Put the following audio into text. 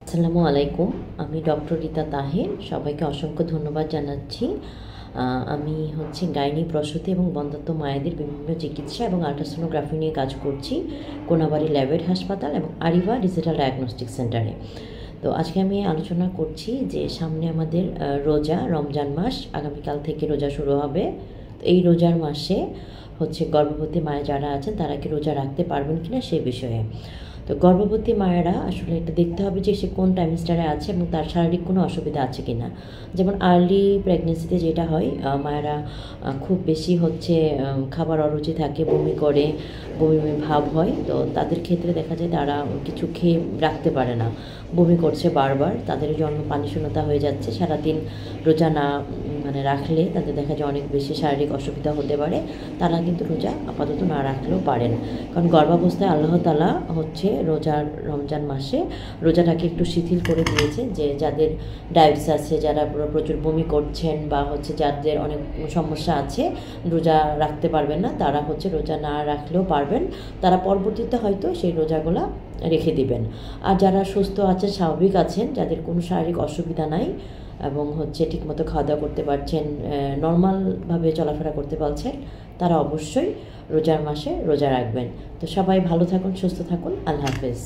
আসসালামু আলাইকুম। আমি ডক্টর রীতা তাহের। সবাইকে অসংখ্য ধন্যবাদ জানাচ্ছি। আমি গাইনি প্রসূতি এবং বন্ধ্যাত্ব মায়েদের বিভিন্ন চিকিৎসা এবং আল্ট্রাসোনোগ্রাফি নিয়ে কাজ করছি কোনাবাড়ি ল্যাবেট হাসপাতাল এবং আরিভা ডিজিটাল ডায়াগনস্টিক সেন্টারে। তো আজকে আমি আলোচনা করছি যে সামনে আমাদের রোজা, রমজান মাস, আগামীকাল থেকে রোজা শুরু হবে। তো এই রোজার মাসে গর্ভবতী মায়েরা যারা আছেন তারা কি রোজা রাখতে পারবেন কিনা সেই বিষয়ে। তো গর্ভবতী মায়েরা আসলে এটা দেখতে হবে যে সে কোন টাইমস্টারে আছে এবং তার শারীরিক কোনো অসুবিধা আছে কি না। যেমন আর্লি প্রেগনেন্সিতে যেটা হয়, মায়েরা খুব বেশি খাবার অরুচি থাকে, বমি করে, বমি বমি ভাব হয়। তো তাদের ক্ষেত্রে দেখা যায় তারা কিছু খেয়ে রাখতে পারে না, বমি করছে বারবার, তাদের জন্য পানি শূন্যতা হয়ে যাচ্ছে। সারাদিন রোজা না রাখলে তাদের দেখা যায় অনেক বেশি শারীরিক অসুবিধা হতে পারে। তারা কিন্তু রোজা আপাতত না রাখলেও পারেন, কারণ গর্ভাবস্থায় আল্লাহ তাআলা রমজান মাসে রোজাটাকে একটু শিথিল করে দিয়েছে। যে যাদের ডায়াবেটিস আছে, যারা প্রচুর বমি করছেন বা যাদের অনেক সমস্যা আছে, রোজা রাখতে পারবেন না, তারা রোজা না রাখলেও পারবেন। তারা পরবর্তীতে হয়তো সেই রোজাগুলা রেখে দিবেন। আর যারা সুস্থ আছেন, স্বাভাবিক আছেন, যাদের কোনো শারীরিক অসুবিধা নাই এবং ঠিকমতো খাওয়া দাওয়া করতে পারছেন, নর্মালভাবে চলাফেরা করতে পারছেন, তারা অবশ্যই রোজার মাসে রোজা রাখবেন। তো সবাই ভালো থাকুন, সুস্থ থাকুন। আল্লাহ হাফেজ।